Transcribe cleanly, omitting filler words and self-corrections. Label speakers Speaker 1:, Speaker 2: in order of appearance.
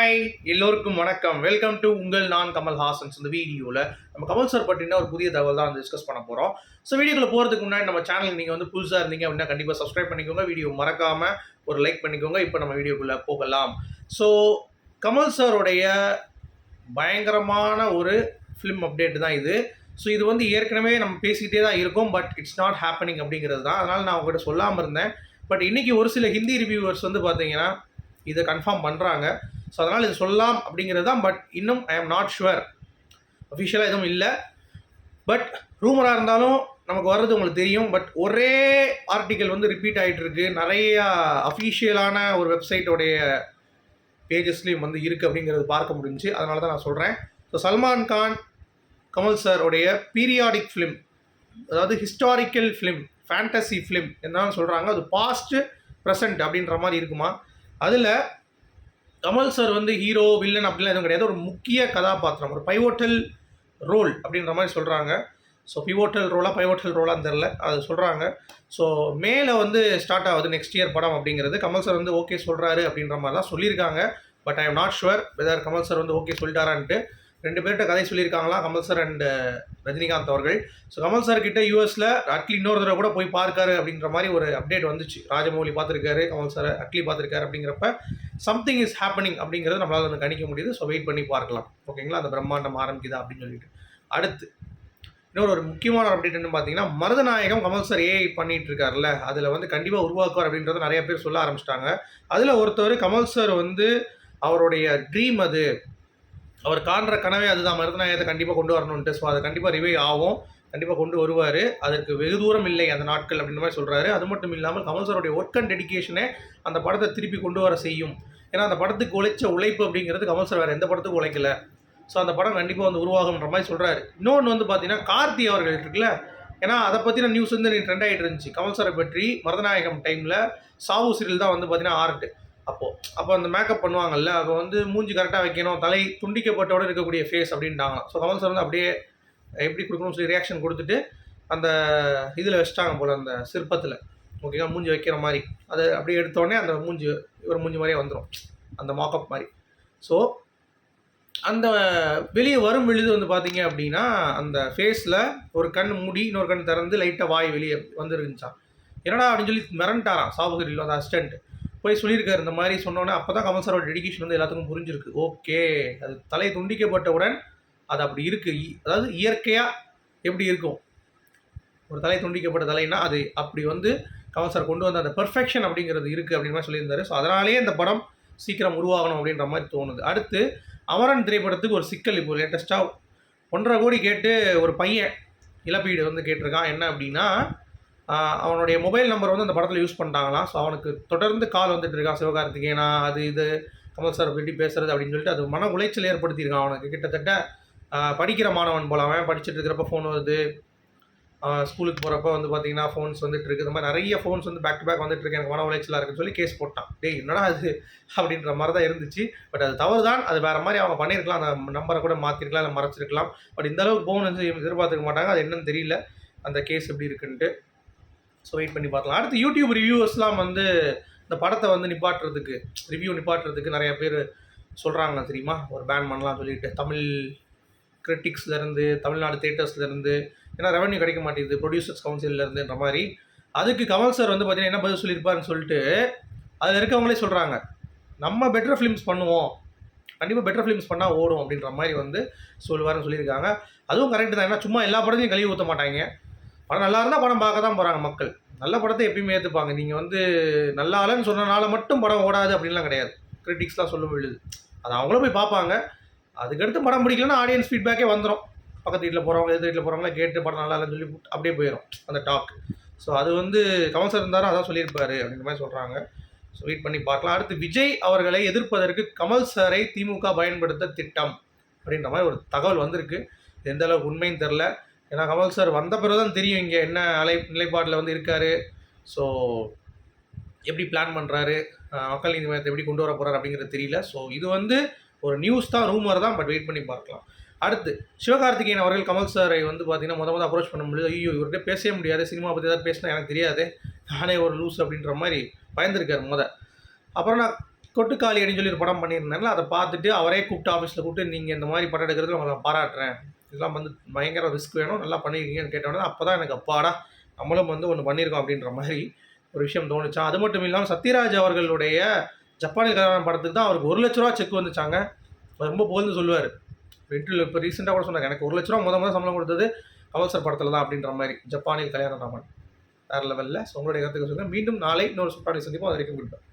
Speaker 1: Hi எல்லோருக்கும் வணக்கம். Welcome to உங்கள் நான் கமல் ஹாசன்ஸ். இந்த வீடியோவில் நம்ம கமல் சார் பற்றின ஒரு புதிய தகவல் தான் டிஸ்கஸ் பண்ண போகிறோம். ஸோ வீடியோக்குள்ள போகிறதுக்கு முன்னாடி நம்ம சேனல் நீங்கள் வந்து புதுசாக இருந்தீங்க அப்படின்னா கண்டிப்பாக சப்ஸ்கிரைப் பண்ணிக்கோங்க. வீடியோ மறக்காமல் ஒரு லைக் பண்ணிக்கோங்க. இப்போ நம்ம வீடியோக்குள்ளே போகலாம். ஸோ கமல் சாரோடைய பயங்கரமான ஒரு ஃபிலிம் அப்டேட் தான் இது. ஸோ இது வந்து ஏற்கனவே நம்ம பேசிக்கிட்டே தான் இருக்கோம், பட் இட்ஸ் நாட் ஹேப்பனிங் அப்படிங்கிறது தான். அதனால் நான் உங்கள்கிட்ட சொல்லாமல் இருந்தேன். பட் இன்றைக்கி ஒரு சில ஹிந்தி ரிவ்யூவர்ஸ் வந்து பார்த்தீங்கன்னா இதை கன்ஃபார்ம் பண்ணுறாங்க. ஸோ அதனால் இது சொல்லலாம் அப்படிங்கிறது தான். பட் இன்னும் ஐ எம் நாட் ஷுவர், அஃபிஷியலாக எதுவும் இல்லை. பட் ரூமராக இருந்தாலும் நமக்கு வர்றது உங்களுக்கு தெரியும். பட் ஒரே ஆர்டிக்கல் வந்து ரிப்பீட் ஆகிட்டு இருக்கு. நிறையா அஃபிஷியலான ஒரு வெப்சைட்டோடைய பேஜஸ்லேயும் வந்து இருக்குது அப்படிங்கிறது பார்க்க முடிஞ்சு. அதனால தான் நான் சொல்கிறேன். ஸோ சல்மான் கான் கமல் சாரோடைய பீரியாடிக் ஃபிலிம், அதாவது ஹிஸ்டாரிக்கல் ஃபிலிம், ஃபேண்டசி ஃபிலிம் என்னன்னு சொல்கிறாங்க. அது பாஸ்ட்டு ப்ரெசண்ட் அப்படின்ற மாதிரி இருக்குமா. அதில் கமல் சார் வந்து ஹீரோ வில்லன் அப்படிலாம் எதுவும் கிடையாது. ஒரு முக்கிய கதாபாத்திரம், ஒரு பைவோட்டல் ரோல் அப்படின்ற மாதிரி சொல்கிறாங்க. ஸோ பைவோட்டல் ரோலான்னு தெரில, அது சொல்கிறாங்க. ஸோ மேலே வந்து ஸ்டார்ட் ஆகுது நெக்ஸ்ட் இயர் படம் அப்படிங்கிறது. கமல் சார் வந்து ஓகே சொல்கிறாரு அப்படின்ற மாதிரி தான் சொல்லியிருக்காங்க. But I am not sure whether Kamal sir வந்து ஓகே சொல்லிட்டாரான்ட்டு. 2 பேர்கிட்ட கதை சொல்லியிருக்காங்களா, கமல் சார் அண்ட் ரஜினிகாந்த் அவர்கள். ஸோ கமல் சார் கிட்ட யூஎஸில் அட்லி இன்னொரு தடவை கூட போய் பார்க்காரு அப்படின்ற மாதிரி ஒரு அப்டேட் வந்துச்சு. ராஜமௌலி பார்த்துருக்காரு, கமல் சார் அட்லி பார்த்துருக்காரு. அப்படிங்கிறப்ப சம்திங் இஸ் ஹேப்பனிங் அப்படிங்கிறது நம்மளால் வந்து கணிக்க முடியுது. ஸோ வெயிட் பண்ணி பார்க்கலாம். ஓகேங்களா, அந்த பிரம்மாண்டம் ஆரம்பிக்குதா அப்படின்னு சொல்லிட்டு. அடுத்து இன்னொரு ஒரு முக்கியமான அப்டேட் என்ன பார்த்தீங்கன்னா, மருதநாயகம் கமல் சார் ஏஐ பண்ணிட்டு இருக்காருல்ல, அதில் வந்து கண்டிப்பாக உருவாக்குவார் அப்படின்றத நிறைய பேர் சொல்ல ஆரம்பிச்சிட்டாங்க. அதில் ஒருத்தர் கமல் சார் வந்து அவருடைய ட்ரீம், அது அவர் காண்ற கனவே அதுதான், மருதநாயகத்தை கண்டிப்பாக கொண்டு வரணுன்ட்டு. ஸோ அது கண்டிப்பாக ரிவைவ் ஆகும், கண்டிப்பாக கொண்டு வருவார். அதற்கு வெகு தூரம் இல்லை அந்த நாட்கள் அப்படின்ற மாதிரி சொல்கிறாரு. அது மட்டும் இல்லாமல் கமல் சாரோடைய ஒர்க் அண்ட் டெடிக்கேஷனே அந்த படத்தை திருப்பி கொண்டு வர செய்யும். ஏன்னா அந்த படத்துக்கு உழைச்ச உழைப்பு அப்படிங்கிறது கமல் சார் வேறு எந்த படத்துக்கும் உழைக்கல. ஸோ அந்த படம் கண்டிப்பாக வந்து உருவாகுன்ற மாதிரி சொல்கிறாரு. இன்னொன்று வந்து பார்த்தீங்கன்னா கார்த்தி அவர்கள் இருக்குல்ல, ஏன்னா அதை பற்றின நியூஸ் வந்து ட்ரெண்ட் ஆகிட்டு இருந்துச்சு. கமல் சாரை பற்றி மருதநாயகம் டைமில் சாவு சீரியல் தான் வந்து பார்த்தீங்கன்னா ஆர்ட். அப்போ அந்த மேக்கப் பண்ணுவாங்கல்ல, அப்போ வந்து மூஞ்சி கரெக்டாக வைக்கணும், தலை துண்டிக்கப்பட்டோடு இருக்கக்கூடிய ஃபேஸ் அப்படின்ட்டாங்களாம். ஸோ கமல் சார் வந்து அப்படியே எப்படி கொடுக்கணும்னு சொல்லி ரியாக்ஷன் கொடுத்துட்டு அந்த இதில் வச்சிட்டாங்க போல், அந்த சிற்பத்தில். ஓகேங்களா, மூஞ்சி வைக்கிற மாதிரி அதை அப்படியே எடுத்தோடனே அந்த மூஞ்சி இவர் மூஞ்சி மாதிரியே வந்துடும், அந்த மாக்கப் மாதிரி. ஸோ அந்த வெளியே வரும் பொழுது வந்து பார்த்தீங்க அப்படின்னா அந்த ஃபேஸில் ஒரு கண் மூடி இன்னொரு கண் திறந்து லைட்டாக வாய் வெளியே வந்துருந்துச்சான். என்னடா அப்படின்னு சொல்லி மிரண்டாராம் சாபுகிரியில் அந்த அசிஸ்டண்ட் போய் சொல்லியிருக்காரு. இந்த மாதிரி சொன்னோன்னே அப்போ தான் கமல் சாரோட டெடிக்கேஷன் வந்து எல்லாத்துக்கும் புரிஞ்சிருக்கு. ஓகே, அது தலை துண்டிக்கப்பட்டவுடன் அது அப்படி இருக்குது. அதாவது இயற்கையாக எப்படி இருக்கும் ஒரு தலை துண்டிக்கப்பட்ட தலைன்னா, அது அப்படி வந்து கமல் சார் கொண்டு வந்த அந்த பெர்ஃபெக்ஷன் அப்படிங்கிறது இருக்குது அப்படின்ற மாதிரி சொல்லியிருந்தாரு. ஸோ அதனாலேயே இந்த படம் சீக்கிரம் உருவாகணும் அப்படின்ற மாதிரி தோணுது. அடுத்து அமரன் திரைப்படத்துக்கு ஒரு சிக்கல் இப்போ லேட்டஸ்ட்டாக 1.5 கோடி கேட்டு ஒரு பையன் இழப்பீடு வந்து கேட்டிருக்கான். என்ன அப்படின்னா, அவனுடைய மொபைல் நம்பர் வந்து அந்த படத்தில் யூஸ் பண்ணிட்டாங்களாம். ஸோ அவனுக்கு தொடர்ந்து கால் வந்துட்டு இருக்கான், சிவகார்த்திகேயனா அது இது கமல் சார் பற்றி பேசுகிறது அப்படின்னு சொல்லிட்டு. அது மன உளைச்சல் ஏற்படுத்தியிருக்கான் அவனுக்கு. கிட்டத்தட்ட படிக்கிற மாணவன் போல, அவன் படிச்சுட்டு இருக்கிறப்ப ஃபோன் வருது, ஸ்கூலுக்கு போகிறப்ப வந்து பார்த்தீங்கன்னா ஃபோன்ஸ் வந்துட்டு இருக்குது. இந்த மாதிரி நிறைய ஃபோன்ஸ் வந்து பேக் டு பேக் வந்துட்டு இருக்கு, எனக்கு மன உளைச்சலாக இருக்குன்னு சொல்லி கேஸ் போட்டான். டேய் என்னடா அது அப்படின்ற மாதிரி தான் இருந்துச்சு. பட் அது தவறு தான், அது வேறு மாதிரி அவங்க பண்ணியிருக்கலாம், அந்த நம்பரை கூட மாற்றிருக்கலாம், இல்லை மறைச்சிருக்கலாம். பட் இந்த அளவுக்கு போகணுன்னு எதிர்பார்த்துக்க மாட்டாங்க. அது என்னன்னு தெரியல அந்த கேஸ் எப்படி இருக்குன்ட்டு. ஸோ வெயிட் பண்ணி பார்க்கலாம். அடுத்து யூடியூப் ரிவ்யூவர்ஸ்லாம் வந்து இந்த படத்தை வந்து ரிவ்யூ நிப்பாட்டுறதுக்கு நிறைய பேர் சொல்கிறாங்க தெரியுமா, ஒரு பேன் பண்ணலாம் சொல்லிட்டு. தமிழ் கிரிட்டிக்ஸ்லேருந்து, தமிழ்நாடு தேட்டர்ஸ்லேருந்து, ஏன்னா ரெவன்யூ கிடைக்க மாட்டேங்குது ப்ரொடியூசர்ஸ் கவுன்சிலேருந்துன்ற மாதிரி. அதுக்கு கமல் சார் வந்து பார்த்தீங்கன்னா என்ன பதில் சொல்லியிருப்பாருன்னு சொல்லிட்டு அதில் இருக்கவங்களே சொல்கிறாங்க, நம்ம பெட்டர் ஃபிலிம்ஸ் பண்ணுவோம், கண்டிப்பாக பெட்டர் ஃபிலிம்ஸ் பண்ணால் ஓடும் அப்படின்ற மாதிரி வந்து சொல்லுவாருன்னு சொல்லியிருக்காங்க. அதுவும் கரெக்டு தான். ஏன்னா சும்மா எல்லா படத்தையும் கழுவி ஊற்ற மாட்டாங்க. படம் நல்லா இருந்தால் படம் பார்க்க தான் போகிறாங்க மக்கள். நல்ல படத்தை எப்பயுமே ஏற்றுப்பாங்க. நீங்கள் வந்து நல்லா இல்லைன்னு சொன்னனால மட்டும் படம் ஓடாது அப்படின்லாம் கிடையாது. கிரிட்டிக்ஸ்லாம் சொல்ல விழுது, அது அவங்களும் போய் பார்ப்பாங்க. அதுக்கடுத்து படம் பிடிக்கலன்னா ஆடியன்ஸ் ஃபீட்பேக்கே வந்துடும். பக்கத்து வீட்டில் போகிறவங்க எதிர் வீட்டில் போகிறவங்களாம் கேட்டு படம் நல்லா இல்லைன்னு சொல்லி அப்படியே போயிடும் அந்த டாக். ஸோ அது வந்து கமல் சார் இருந்தாலும் அதான் சொல்லியிருப்பாரு அப்படின்ற மாதிரி சொல்கிறாங்க. ஸோ வெயிட் பண்ணி பார்க்கலாம். அடுத்து விஜய் அவர்களை எதிர்ப்பதற்கு கமல் சாரை திமுக பயன்படுத்த திட்டம் அப்படின்ற மாதிரி ஒரு தகவல் வந்திருக்கு. எந்த அளவுக்கு உண்மைன்னு தெரில. ஏன்னா கமல் சார் வந்த பிறகு தான் தெரியும் இங்கே என்ன நிலைப்பாட்டில் வந்து இருக்கார். ஸோ எப்படி பிளான் பண்ணுறாரு, மக்கள் நீதி மையத்தை எப்படி கொண்டு வர போகிறார் அப்படிங்கிறது தெரியல. ஸோ இது வந்து ஒரு நியூஸ் தான், ரூமர் தான். பட் வெயிட் பண்ணி பார்க்கலாம். அடுத்து சிவகார்த்திகேயன் அவர்கள் கமல் சாரை வந்து பார்த்தீங்கன்னா மொதல் அப்ரோச் பண்ண முடியாது. ஐயோ இவர்கிட்ட பேசவே முடியாது, சினிமா பற்றி ஏதாவது பேசினா எனக்கு தெரியாது, நானே ஒரு லூஸ் அப்படின்ற மாதிரி பயந்துருக்கார் அப்புறம் நான் கொட்டுக்காளி அப்படின்னு சொல்லி ஒரு படம் பண்ணியிருந்தாங்களா, அதை பார்த்துட்டு அவரே கூப்பிட்டு ஆஃபீஸில் கூப்பிட்டு நீங்கள் இந்த மாதிரி படம் எடுக்கிறதுல உங்களை நான் பாராட்டுறேன், இதெல்லாம் வந்து பயங்கர ரிஸ்க் வேணும், நல்லா பண்ணியிருக்கீங்கன்னு கேட்டோன்னே அப்போ தான் எனக்கு அப்பாடா நம்மளும் வந்து ஒன்று பண்ணியிருக்கோம் அப்படின்ற மாதிரி ஒரு விஷயம் தோணுச்சா. அது மட்டும் இல்லாமல் சத்யராஜ் அவர்களுடைய ஜப்பானிய கல்யாணம் படத்துக்கு தான் அவருக்கு 1 லட்ச ரூபா செக் வந்துச்சாங்க. ரொம்ப புகழ்ந்து சொல்லுவார். இன்டர்வியூ இப்போ ரீசெண்டாக கூட சொன்னாங்க, எனக்கு 1 லட்ச ரூபா முத சம்பளம் கொடுத்தது கமல் சார் படத்தில் தான் அப்படின்ற மாதிரி. ஜப்பானில் கல்யாண ராமன் வேறு லெவலில். ஸோ உங்களுடைய கருத்துக்கள் சொல்லுங்கள். மீண்டும் நாளை இன்னொரு சூப்பரான சந்திப்போம். அது வரைக்கும் கொடுப்பேன்.